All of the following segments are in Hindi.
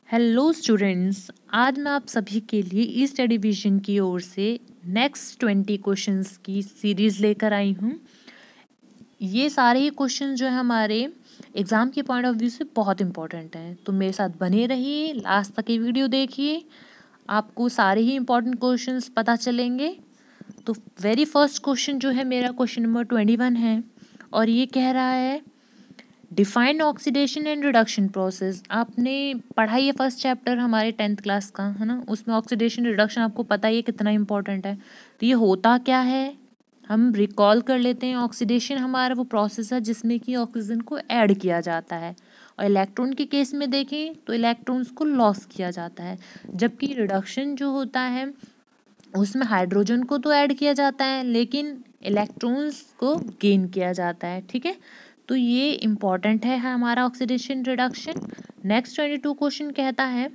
हेलो स्टूडेंट्स, आज मैं आप सभी के लिए ई स्टडी विजन की ओर से नेक्स्ट 20 क्वेश्चंस की सीरीज़ लेकर आई हूँ। ये सारे ही क्वेश्चन जो है हमारे एग्ज़ाम के पॉइंट ऑफ व्यू से बहुत इंपॉर्टेंट हैं, तो मेरे साथ बने रहिए, लास्ट तक ये वीडियो देखिए, आपको सारे ही इंपॉर्टेंट क्वेश्चंस पता चलेंगे। तो वेरी फर्स्ट क्वेश्चन जो है मेरा क्वेश्चन नंबर 21 है और ये कह रहा है defined oxidation and reduction process. आपने पढ़ा ये फर्स्ट चैप्टर हमारे 10th क्लास का, है ना। उसमें ऑक्सीडेशन रिडक्शन आपको पता ही है कितना इंपॉर्टेंट है। तो ये होता क्या है, हम रिकॉल कर लेते हैं। ऑक्सीडेशन हमारा वो प्रोसेस है जिसमें कि ऑक्सीजन को ऐड किया जाता है, और इलेक्ट्रॉन के केस में देखें तो इलेक्ट्रॉन्स को लॉस किया जाता है। जबकि रिडक्शन जो होता है उसमें हाइड्रोजन को तो ऐड किया जाता है लेकिन इलेक्ट्रॉन्स को गेन किया जाता है, ठीक है। तो ये इम्पॉर्टेंट है हमारा ऑक्सीडेशन रिडक्शन। नेक्स्ट 22 क्वेश्चन कहता है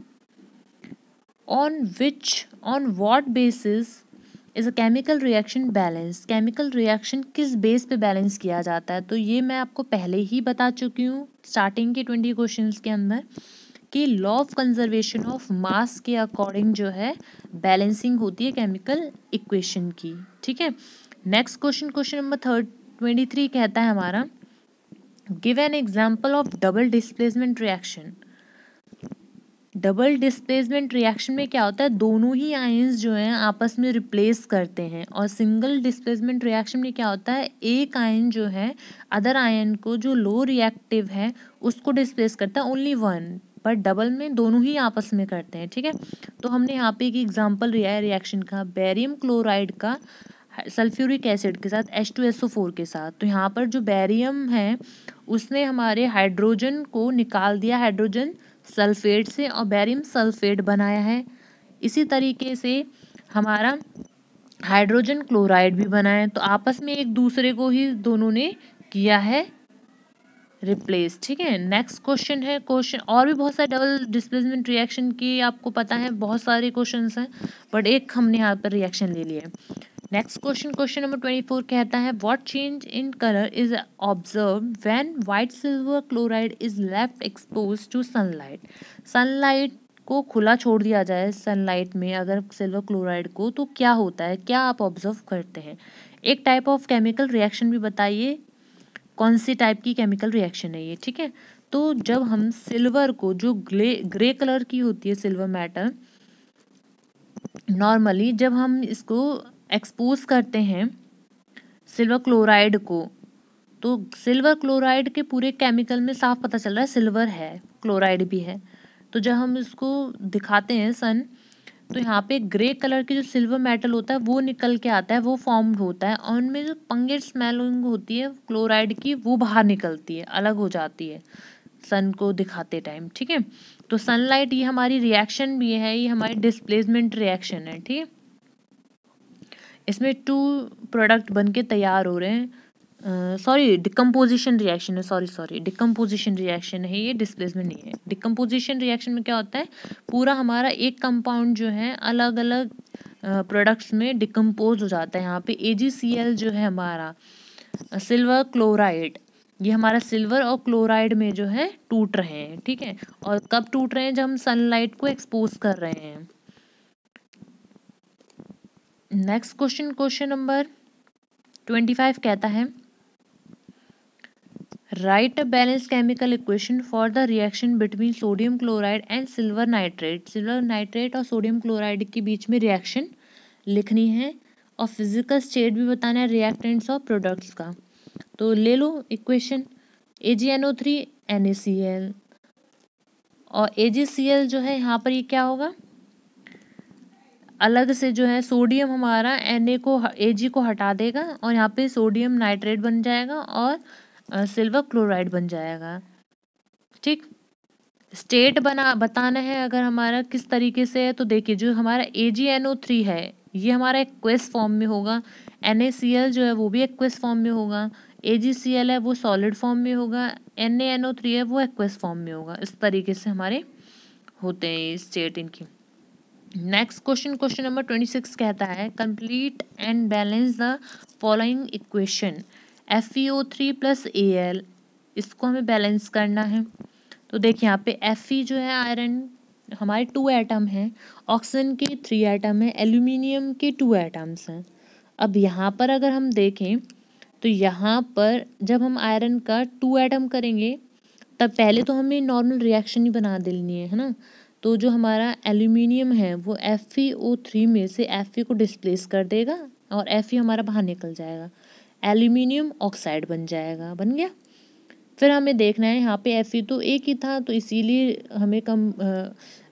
on what basis is a chemical reaction balance. Chemical reaction किस बेस पे बैलेंस किया जाता है, तो ये मैं आपको पहले ही बता चुकी हूँ स्टार्टिंग के 20 क्वेश्चंस के अंदर कि law of conservation of mass के अकॉर्डिंग जो है बैलेंसिंग होती है केमिकल इक्वेशन की, ठीक है। नेक्स्ट क्वेश्चन नंबर 23 कहता है हमारा give an example of double displacement reaction. Double displacement reaction में क्या होता है, दोनों ही आयंस जो हैं आपस में रिप्लेस करते हैं। और सिंगल डिस्प्लेसमेंट रिएक्शन में क्या होता है, एक आयन जो है अदर आयन को जो लो रिएक्टिव है उसको डिस्प्लेस करता है, ओनली वन। बट डबल में दोनों ही आपस में करते हैं, ठीक है। तो हमने यहाँ पे एक एग्जाम्पल लिया है रिएक्शन का, बेरियम क्लोराइड का सल्फ्यूरिक एसिड के साथ H2SO4 के साथ। तो यहाँ पर जो बेरियम है उसने हमारे हाइड्रोजन को निकाल दिया हाइड्रोजन सल्फेट से और बेरियम सल्फेट बनाया है। इसी तरीके से हमारा हाइड्रोजन क्लोराइड भी बना है। तो आपस में एक दूसरे को ही दोनों ने किया है रिप्लेस, ठीक है। नेक्स्ट क्वेश्चन है, क्वेश्चन और भी बहुत सारे डबल डिस्प्लेसमेंट रिएक्शन की आपको पता है, बहुत सारे क्वेश्चंस हैं बट एक हमने यहाँ पर रिएक्शन ले लिया है। नेक्स्ट क्वेश्चन नंबर 24 कहता है what change in colour is observe when white silver chloride is left expose to sunlight. Sunlight को खुला छोड़ दिया जाए सनलाइट में अगर सिल्वर क्लोराइड को, तो क्या होता है, क्या आप ऑब्जर्व करते हैं। एक टाइप ऑफ केमिकल रिएक्शन भी बताइए, कौन सी टाइप की केमिकल रिएक्शन है ये, ठीक है। तो जब हम सिल्वर को, जो ग्रे कलर की होती है सिल्वर मेटल, नॉर्मली जब हम इसको एक्सपोज करते हैं सिल्वर क्लोराइड को, तो सिल्वर क्लोराइड के पूरे केमिकल में साफ पता चल रहा है सिल्वर है, क्लोराइड भी है। तो जब हम इसको दिखाते हैं सन, तो यहाँ पे ग्रे कलर की जो सिल्वर मेटल होता है वो निकल के आता है, वो फॉर्म होता है, और उनमें जो पंगेट स्मेलिंग होती है क्लोराइड की वो बाहर निकलती है, अलग हो जाती है सन को दिखाते टाइम, ठीक है। तो सनलाइट ये हमारी रिएक्शन भी है, ये हमारी डिस्प्लेसमेंट रिएक्शन है, ठीक है। इसमें 2 प्रोडक्ट बन के तैयार हो रहे हैं, सॉरी डिकम्पोजिशन रिएक्शन है, सॉरी डिकम्पोजिशन रिएक्शन है ये, डिस्प्लेसमेंट नहीं है। डिकम्पोजिशन रिएक्शन में क्या होता है, पूरा हमारा एक कंपाउंड जो है अलग अलग प्रोडक्ट्स में डिकम्पोज हो जाता है। यहाँ पे AgCl जो है हमारा सिल्वर क्लोराइड, ये हमारा सिल्वर और क्लोराइड में जो है टूट रहे हैं, ठीक है। और कब टूट रहे हैं, जब हम सनलाइट को एक्सपोज कर रहे हैं। नेक्स्ट क्वेश्चन नंबर 25 कहता है right a balance chemical equation for the reaction between sodium chloride and silver nitrate. Silver nitrate और सोडियम क्लोराइड के बीच में रिएक्शन लिखनी है और फिजिकल स्टेट भी बताना है रिएक्टेंट्स और प्रोडक्ट्स का। तो ले लो इक्वेशन, AgNO3 NaCl, और AgCl जो है यहाँ पर ये क्या होगा, अलग से जो है सोडियम हमारा Ag को हटा देगा और यहाँ पे सोडियम नाइट्रेट बन जाएगा और सिल्वर क्लोराइड बन जाएगा, ठीक। स्टेट बताना है अगर हमारा किस तरीके से है, तो देखिए जो हमारा AgNO3 है ये हमारा एक्वेस फॉर्म में होगा, NaCl जो है वो भी एक्वेस फॉर्म में होगा, AgCl है वो सॉलिड फॉर्म में होगा, NaNO3 है वो एक्वेस फॉर्म में होगा। इस तरीके से हमारे होते हैं स्टेट इनकी। नेक्स्ट क्वेश्चन नंबर 26 कहता है complete and balance the following equation FeO3 + Al। इसको हमें बैलेंस करना है। तो देखिए यहाँ पे Fe जो है आयरन हमारे 2 एटम हैं, ऑक्सीजन के 3 एटम हैं, एल्यूमिनियम के 2 एटम्स हैं। अब यहाँ पर अगर हम देखें तो यहाँ पर जब हम आयरन का 2 एटम करेंगे तब पहले तो हमें नॉर्मल रिएक्शन ही बना देनी है ना। तो जो हमारा एल्यूमिनियम है वो FeO3 में से Fe को डिस्प्लेस कर देगा और Fe हमारा बाहर निकल जाएगा, एल्यूमिनियम ऑक्साइड बन जाएगा, बन गया। फिर हमें देखना है यहाँ पे Fe तो एक ही था, तो इसीलिए हमें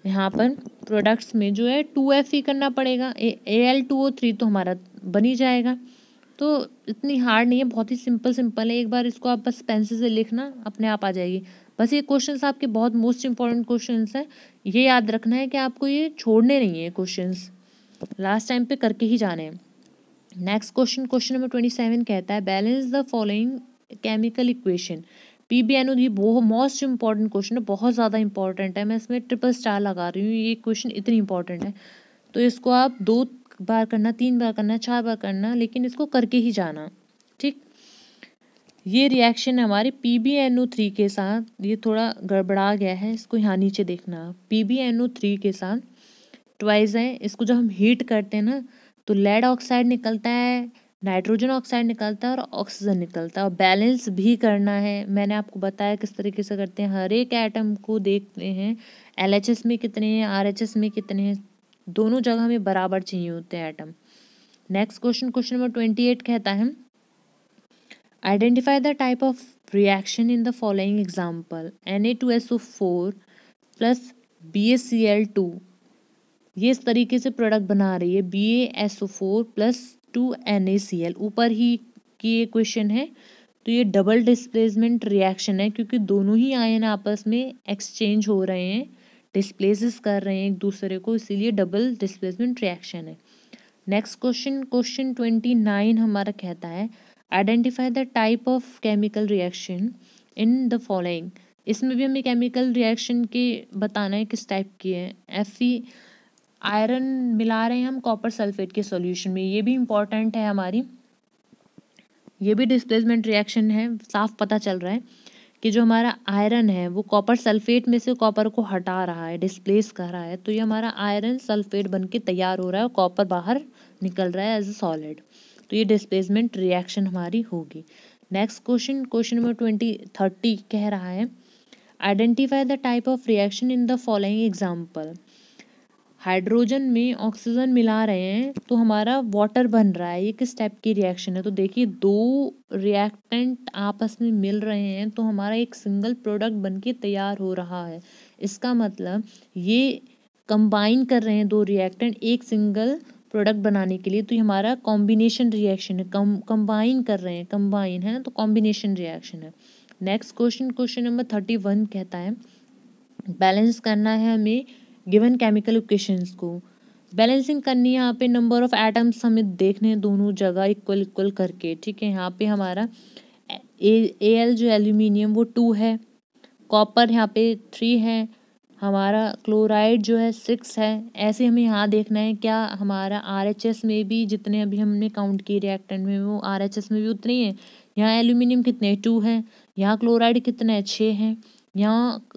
यहाँ पर प्रोडक्ट्स में जो है 2Fe करना पड़ेगा, Al2O3 तो हमारा बन ही जाएगा। तो इतनी हार्ड नहीं है, बहुत ही सिंपल है। एक बार इसको आप बस पेंसिल से लिखना, अपने आप आ जाएगी। बस ये क्वेश्चंस आपके बहुत मोस्ट इंपॉर्टेंट क्वेश्चंस हैं, ये याद रखना है कि आपको ये छोड़ने नहीं है क्वेश्चंस, लास्ट टाइम पे करके ही जाने हैं। नेक्स्ट क्वेश्चन नंबर 27 कहता है balance the following chemical equation. PbNO ये बहुत मोस्ट इंपॉर्टेंट क्वेश्चन है, बहुत ज़्यादा इंपॉर्टेंट है, मैं इसमें ट्रिपल स्टार लगा रही हूँ, ये क्वेश्चन इतनी इंपॉर्टेंट है। तो इसको आप 2 बार करना, 3 बार करना, 4 बार करना, लेकिन इसको करके ही जाना, ठीक। ये रिएक्शन है हमारे PbNO3 के साथ, ये थोड़ा गड़बड़ा गया है, इसको यहाँ नीचे देखना। PbNO3 के साथ ट्वाइस है, इसको जब हम हीट करते हैं ना तो लेड ऑक्साइड निकलता है, नाइट्रोजन ऑक्साइड निकलता है और ऑक्सीजन निकलता है। और बैलेंस भी करना है, मैंने आपको बताया किस तरीके से करते हैं। हर एक एटम को देखते हैं LHS में कितने हैं, RHS में कितने हैं, दोनों जगह में बराबर चाहिए होते हैं एटम। नेक्स्ट क्वेश्चन नंबर 28 कहता है identify the type of reaction in the following example. Na2SO4 plus BaCl2, ये इस तरीके से प्रोडक्ट बना रही है BaSO4 प्लस 2NaCl, ऊपर ही की ये क्वेश्चन है। तो ये डबल डिस्प्लेसमेंट रिएक्शन है, क्योंकि दोनों ही आयन आपस में एक्सचेंज हो रहे हैं, डिस्प्लेसेस कर रहे हैं एक दूसरे को, इसीलिए डबल डिस्प्लेसमेंट रिएक्शन है। नेक्स्ट क्वेश्चन 29 हमारा कहता है identify the type of chemical reaction in the following. इसमें भी हमें केमिकल रिएक्शन के बताना है किस टाइप की है। Fe आयरन मिला रहे हैं हम कॉपर सल्फेट के सॉल्यूशन में, ये भी इम्पॉर्टेंट है हमारी, ये भी डिस्प्लेसमेंट रिएक्शन है। साफ पता चल रहा है कि जो हमारा आयरन है वो कॉपर सल्फेट में से कॉपर को हटा रहा है, डिस्प्लेस कर रहा है, तो ये हमारा आयरन सल्फेट बन के तैयार हो रहा है और कॉपर बाहर निकल रहा है एज ए सॉलिड, तो ये डिस्प्लेसमेंट रिएक्शन हमारी होगी। नेक्स्ट क्वेश्चन नंबर 30 कह रहा है identify the type of reaction in the following example. Hydrogen में ऑक्सीजन मिला रहे हैं तो हमारा वाटर बन रहा है, ये किस टाइप की रिएक्शन है। तो देखिए 2 रिएक्टेंट आपस में मिल रहे हैं तो हमारा एक सिंगल प्रोडक्ट बनके तैयार हो रहा है। इसका मतलब ये कंबाइन कर रहे हैं 2 रिएक्टेंट एक सिंगल प्रोडक्ट बनाने के लिए, तो ये हमारा कॉम्बिनेशन रिएक्शन है, कंबाइन कर रहे हैं, कंबाइन है ना, तो कॉम्बिनेशन रिएक्शन है। नेक्स्ट क्वेश्चन नंबर 31 कहता है बैलेंस करना है हमें गिवन केमिकल इक्वेशंस को। बैलेंसिंग करनी है, यहाँ पे नंबर ऑफ एटम्स हमें देखने हैं दोनों जगह इक्वल करके, ठीक है। यहाँ पे हमारा Al जो एल्यूमिनियम वो 2 है, कॉपर यहाँ पे 3 है, हमारा क्लोराइड जो है 6 है। ऐसे हमें यहाँ देखना है क्या हमारा RHS में भी जितने अभी हमने काउंट किए रिएक्टेंट में वो RHS में भी उतने ही है। यहाँ एल्यूमिनियम कितने 2 है, यहाँ क्लोराइड कितना है 6 है, यहाँ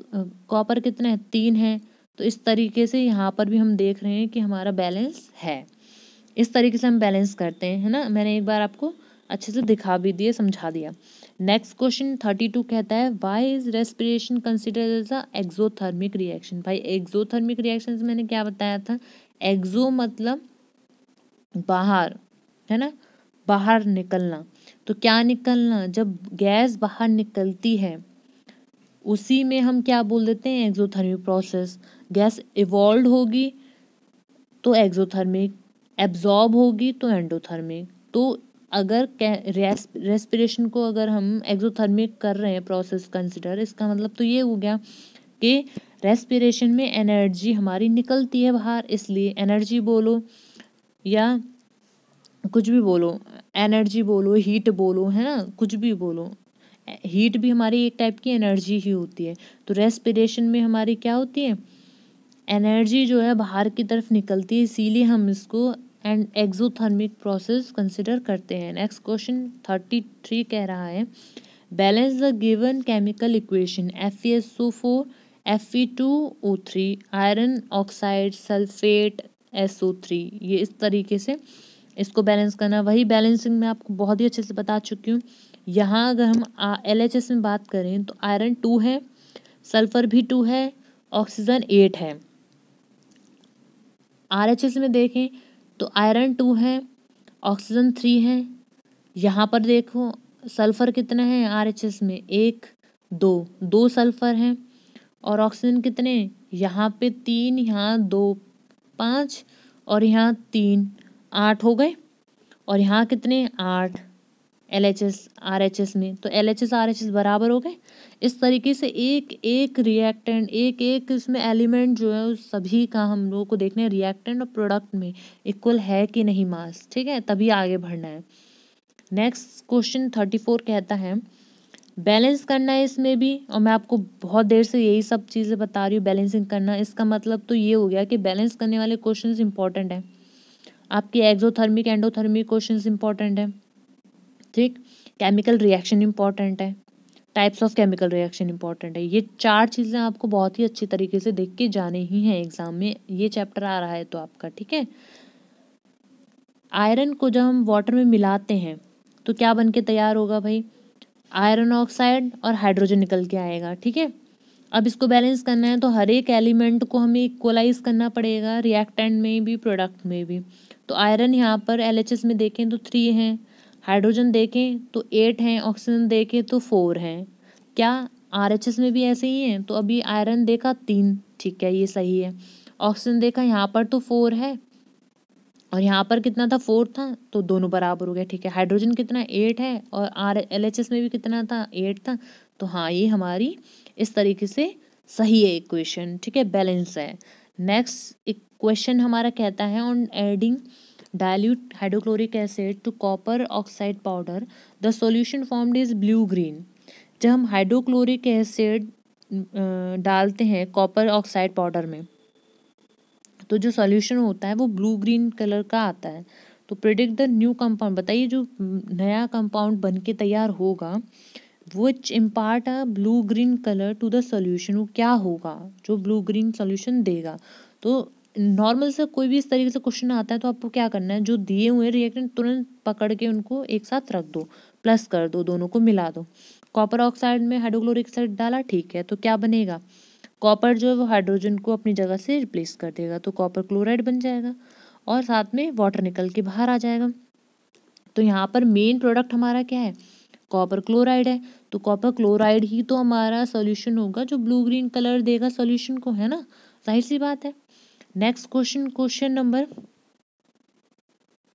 कॉपर कितना है 3 है। तो इस तरीके से यहाँ पर भी हम देख रहे हैं कि हमारा बैलेंस है, इस तरीके से हम बैलेंस करते हैं, है ना। मैंने एक बार आपको अच्छे से दिखा भी दिया, समझा दिया। नेक्स्ट क्वेश्चन 32 कहता है why is respiration considered as a exothermic reaction. भाई एक्सोथर्मिक रिएक्शन मैंने क्या बताया था, एक्सो मतलब बाहर, है ना, बाहर निकलना। तो क्या निकलना, जब गैस बाहर निकलती है उसी में हम क्या बोल देते हैं एक्सोथर्मिक प्रोसेस। गैस इवॉल्व होगी तो एक्सोथर्मिक, एब्जॉर्ब होगी तो एंडोथर्मिक। तो अगर रेस्पिरेशन को अगर हम एक्सोथर्मिक कर रहे हैं प्रोसेस कंसिडर, इसका मतलब तो ये हो गया कि रेस्पिरेशन में एनर्जी हमारी निकलती है बाहर, इसलिए एनर्जी बोलो या कुछ भी बोलो, एनर्जी बोलो, हीट बोलो, है ना, कुछ भी बोलो, हीट भी हमारी एक टाइप की एनर्जी ही होती है। तो रेस्पिरेशन में हमारी क्या होती है, एनर्जी जो है बाहर की तरफ निकलती है, इसीलिए हम इसको एक्सोथर्मिक प्रोसेस कंसिडर करते हैं। नेक्स्ट क्वेश्चन 33 कह रहा है balance the given chemical equation FeSO4 Fe2O3, iron oxide sulphate SO3, ये इस तरीके से इसको बैलेंस करना। वही बैलेंसिंग मैं आपको बहुत ही अच्छे से बता चुकी हूँ। यहाँ अगर हम LHS में बात करें तो आयरन 2 है, सल्फर भी 2 है, ऑक्सीजन 8 है। RHS में देखें तो आयरन 2 है, ऑक्सीजन 3 है। यहाँ पर देखो सल्फर कितना है RHS में, 1 2 सल्फर हैं। और ऑक्सीजन कितने, यहाँ पे 3, यहाँ 2 5 और यहाँ 3 8 हो गए। और यहाँ कितने 8 LHS RHS में, तो LHS RHS बराबर हो गए। इस तरीके से एक एक रिएक्टेंट, एक एक इसमें एलिमेंट जो है उस सभी का हम लोगों को देखना है रिएक्टेंट और प्रोडक्ट में इक्वल है कि नहीं मास, ठीक है, तभी आगे बढ़ना है। नेक्स्ट क्वेश्चन 34 कहता है बैलेंस करना है इसमें भी, और मैं आपको बहुत देर से यही सब चीज़ें बता रही हूँ बैलेंसिंग करना। इसका मतलब तो ये हो गया कि बैलेंस करने वाले क्वेश्चंस इंपॉर्टेंट है, आपके एक्सोथर्मिक एंडोथर्मिक क्वेश्चंस इंपॉर्टेंट है, ठीक, केमिकल रिएक्शन इंपॉर्टेंट है, types of chemical reaction important है। ये 4 चीज़ें आपको बहुत ही अच्छी तरीके से देख के जाने ही हैं एग्जाम में, ये चैप्टर आ रहा है तो आपका, ठीक है। आयरन को जब हम वाटर में मिलाते हैं तो क्या बन के तैयार होगा भाई, आयरन ऑक्साइड और हाइड्रोजन निकल के आएगा, ठीक है। अब इसको बैलेंस करना है तो हर एक एलिमेंट को हमें इक्वलाइज करना पड़ेगा, रिएक्टेंट में भी प्रोडक्ट में भी। तो आयरन यहाँ पर LHS में देखें तो 3 हैं, हाइड्रोजन देखें तो 8 हैं, ऑक्सीजन देखें तो 4 हैं। क्या RHS में भी ऐसे ही हैं, तो अभी आयरन देखा 3, ठीक है, ये सही है। ऑक्सीजन देखा यहाँ पर तो 4 है और यहाँ पर कितना था 4 था, तो दोनों बराबर हो गए, ठीक है। हाइड्रोजन कितना 8 है और LHS में भी कितना था 8 था, तो हाँ ये हमारी इस तरीके से सही है इक्वेशन, ठीक है, बैलेंस है। नेक्स्ट इक्वेशन हमारा कहता है on adding dilute hydrochloric acid to copper oxide powder the solution formed is blue green. जब हम हाइड्रोक्लोरिक एसिड डालते हैं कॉपर ऑक्साइड पाउडर में तो जो सॉल्यूशन होता है वो ब्लू ग्रीन कलर का आता है। तो प्रिडिक्ट द न्यू कंपाउंड, बताइए जो नया कंपाउंड बन के तैयार होगा which impart a blue green colour to the solution, वो क्या होगा जो ब्लू ग्रीन सॉल्यूशन देगा। तो नॉर्मल से कोई भी इस तरीके से क्वेश्चन आता है तो आपको क्या करना है, जो दिए हुए रिएक्टेंट तुरंत पकड़ के उनको एक साथ रख दो, प्लस कर दो, दोनों को मिला दो। कॉपर ऑक्साइड में हाइड्रोक्लोरिक एसिड डाला, ठीक है, तो क्या बनेगा, कॉपर जो है वो हाइड्रोजन को अपनी जगह से रिप्लेस कर देगा, तो कॉपर क्लोराइड बन जाएगा और साथ में वाटर निकल के बाहर आ जाएगा। तो यहाँ पर मेन प्रोडक्ट हमारा क्या है, कॉपर क्लोराइड है, तो कॉपर क्लोराइड ही तो हमारा सॉल्यूशन होगा जो ब्लू ग्रीन कलर देगा सॉल्यूशन को, है ना, जाहिर सी बात है। नेक्स्ट क्वेश्चन, क्वेश्चन नंबर,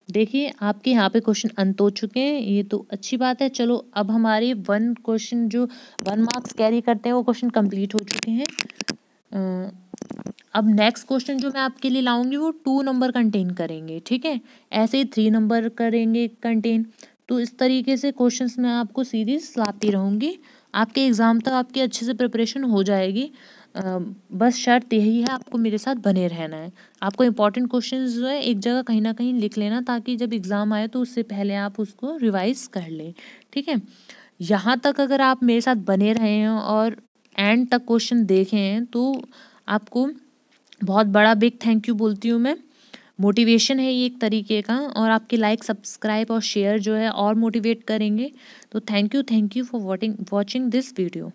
देखिए आपके यहाँ पे क्वेश्चन अंत हो चुके हैं, ये तो अच्छी बात है। चलो अब हमारे 1 क्वेश्चन जो 1 मार्क्स कैरी करते हैं वो क्वेश्चन कंप्लीट हो चुके हैं। अब नेक्स्ट क्वेश्चन जो मैं आपके लिए लाऊंगी वो 2 नंबर कंटेन करेंगे, ठीक है, ऐसे ही 3 नंबर करेंगे कंटेन। तो इस तरीके से क्वेश्चंस मैं आपको सीरीज लाती रहूँगी, आपके एग्ज़ाम तक आपकी अच्छे से प्रिपरेशन हो जाएगी। बस शर्त यही है, आपको मेरे साथ बने रहना है। आपको इंपॉर्टेंट क्वेश्चंस जो है एक जगह कहीं ना कहीं लिख लेना, ताकि जब एग्ज़ाम आए तो उससे पहले आप उसको रिवाइज कर लें, ठीक है। यहाँ तक अगर आप मेरे साथ बने रहे हैं और एंड तक क्वेश्चन देखे हैं तो आपको बहुत बड़ा बिग थैंक यू बोलती हूँ मैं। मोटिवेशन है ये एक तरीके का, और आपके लाइक सब्सक्राइब और शेयर जो है और मोटिवेट करेंगे। तो thank you for watching this video.